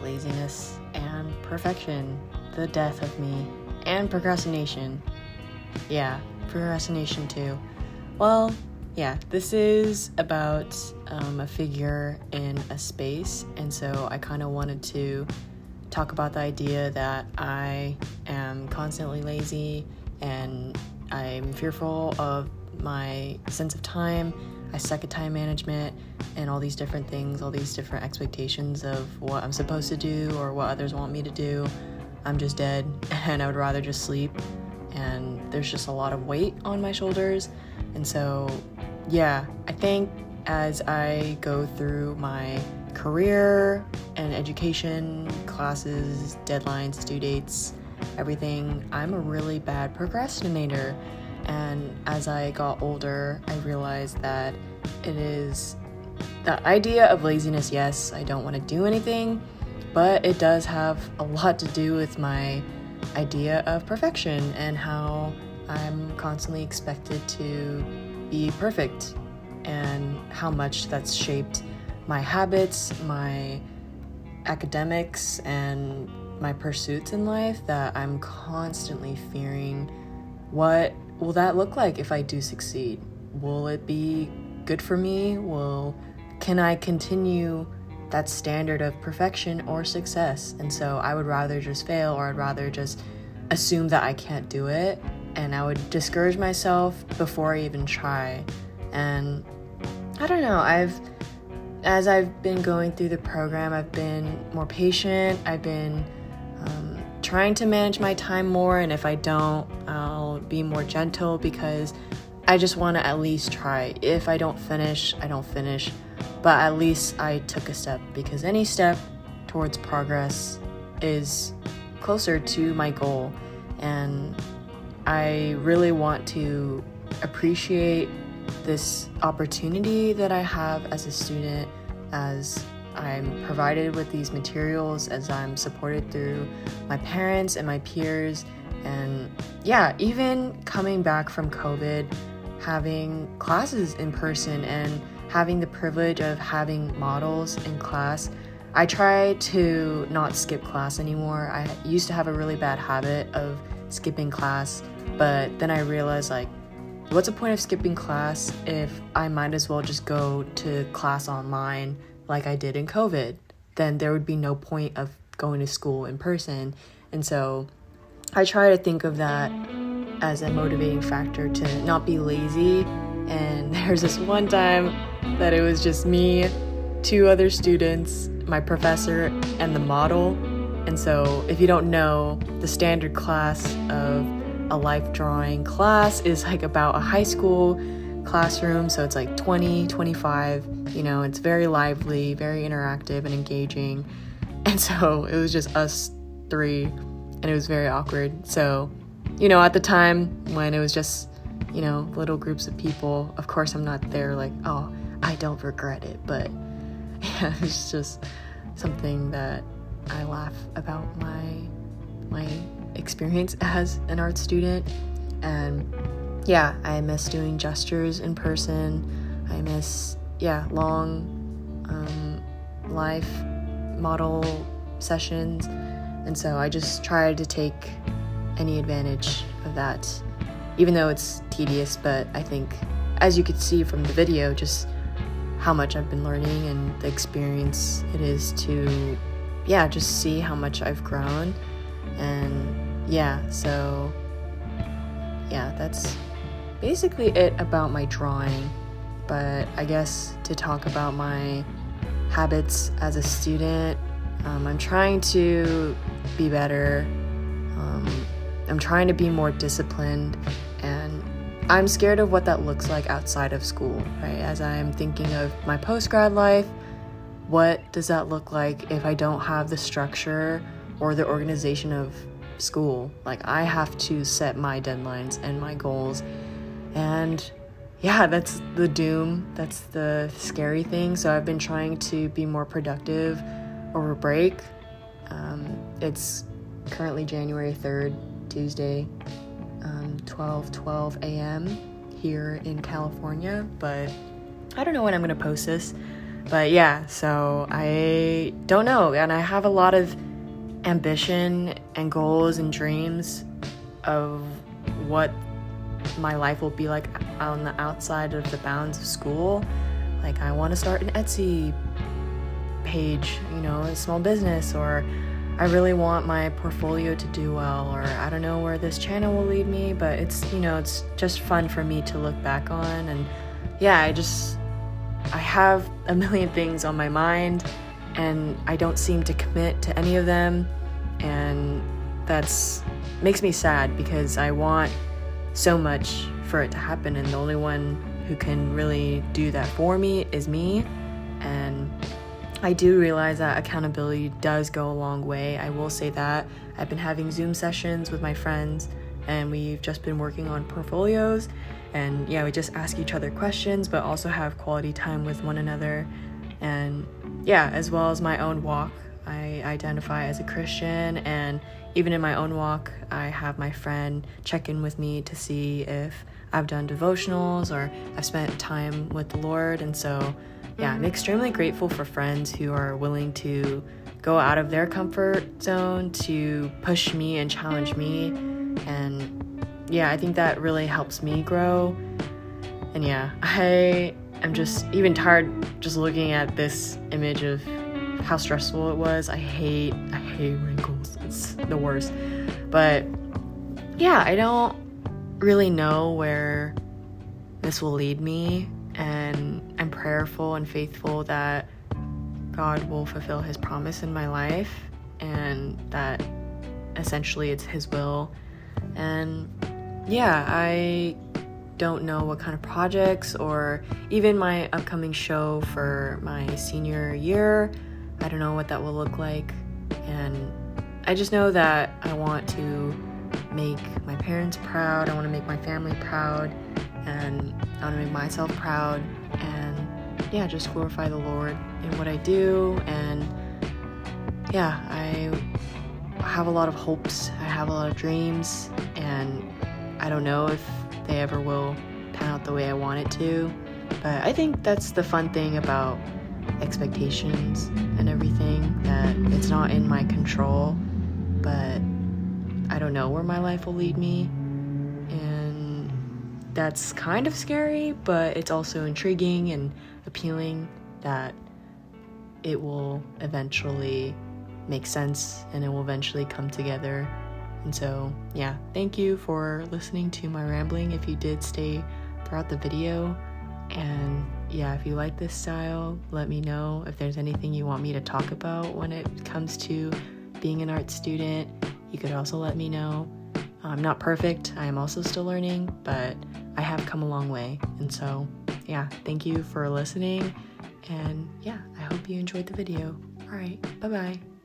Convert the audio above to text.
Laziness and perfection, the death of me, and procrastination. Yeah, procrastination too. Well, yeah, this is about a figure in a space, and so I kind of wanted to talk about the idea that I am constantly lazy and I'm fearful of my sense of time. I suck at time management and all these different things, all these different expectations of what I'm supposed to do or what others want me to do. I'm just dead and I would rather just sleep, and there's just a lot of weight on my shoulders. And so, yeah, I think as I go through my career and education, classes, deadlines, due dates, everything, I'm a really bad procrastinator. And as I got older, I realized that it is the idea of laziness. Yes, I don't want to do anything, but it does have a lot to do with my idea of perfection and how I'm constantly expected to be perfect, and how much that's shaped my habits, my academics, and my pursuits in life, that I'm constantly fearing, what will that look like if I do succeed? Will it be good for me? Can I continue that standard of perfection or success? And so I would rather just fail, or I'd rather just assume that I can't do it, and I would discourage myself before I even try. And I don't know, as I've been going through the program, I've been more patient. I've been trying to manage my time more, and if I don't, I'll be more gentle, because I just want to at least try. If I don't finish, I don't finish, but at least I took a step, because any step towards progress is closer to my goal. And I really want to appreciate this opportunity that I have as a student, as I'm provided with these materials, as I'm supported through my parents and my peers. And yeah, even coming back from COVID, having classes in person and having the privilege of having models in class, I try to not skip class anymore. I used to have a really bad habit of skipping class, but then I realized, like, what's the point of skipping class if I might as well just go to class online like I did in COVID? Then there would be no point of going to school in person. And so I try to think of that as a motivating factor to not be lazy. And there's this one time that it was just me, two other students, my professor, and the model. And so if you don't know, the standard class of a life drawing class is like about a high school classroom, so it's like 20, 25, it's very lively, very interactive and engaging. And so it was just us three, and it was very awkward. So, at the time when it was just, little groups of people, of course I'm not there like, oh, I don't regret it, but yeah, it's just something that I laugh about my experience as an art student. And yeah, I miss doing gestures in person. I miss, long life model sessions. And so I just try to take any advantage of that, even though it's tedious. But I think, as you could see from the video, just how much I've been learning and the experience it is to, just see how much I've grown. And so that's basically it about my drawing. But I guess to talk about my habits as a student, I'm trying to be better. I'm trying to be more disciplined, and I'm scared of what that looks like outside of school, right? As I'm thinking of my post-grad life, what does that look like if I don't have the structure or the organization of school? Like, I have to set my deadlines and my goals, and that's the doom, that's the scary thing. So I've been trying to be more productive over break. It's currently January 3rd, Tuesday, 12:12 a.m. here in California, but I don't know when I'm going to post this, But yeah, so I don't know, and I have a lot of ambition and goals and dreams of what my life will be like on the outside of the bounds of school. Like, I want to start an Etsy page, a small business, or I really want my portfolio to do well, or I don't know where this channel will lead me, but it's just fun for me to look back on. And yeah, I have a million things on my mind, and I don't seem to commit to any of them, and that's makes me sad because I want so much for it to happen, and the only one who can really do that for me is me. And I do realize that accountability does go a long way. I will say that. I've been having Zoom sessions with my friends, and we've just been working on portfolios, and yeah, we just ask each other questions but also have quality time with one another. And yeah, as well as my own walk, I identify as a Christian, and even in my own walk, I have my friend check in with me to see if I've done devotionals or I've spent time with the Lord. And so yeah, I'm extremely grateful for friends who are willing to go out of their comfort zone to push me and challenge me. And yeah, I think that really helps me grow. And yeah, I am just even tired just looking at this image of how stressful it was. I hate wrinkles. It's the worst. But yeah, I don't really know where this will lead me, and I'm prayerful and faithful that God will fulfill his promise in my life, and that essentially it's his will. And yeah, I don't know what kind of projects or even my upcoming show for my senior year, I don't know what that will look like. And I just know that I want to make my parents proud, I want to make my family proud, and I want to make myself proud, and yeah, just glorify the Lord in what I do. And yeah, I have a lot of hopes, I have a lot of dreams, and I don't know if they ever will pan out the way I want it to, but I think that's the fun thing about expectations and everything, that it's not in my control, but I don't know where my life will lead me. And that's kind of scary, but it's also intriguing and appealing that it will eventually make sense and it will eventually come together. And so yeah, thank you for listening to my rambling if you did stay throughout the video. And yeah, if you like this style, let me know if there's anything you want me to talk about when it comes to being an art student. You could also let me know. I'm not perfect, I am also still learning, but I have come a long way. And so yeah, thank you for listening, and yeah, I hope you enjoyed the video. All right, bye-bye.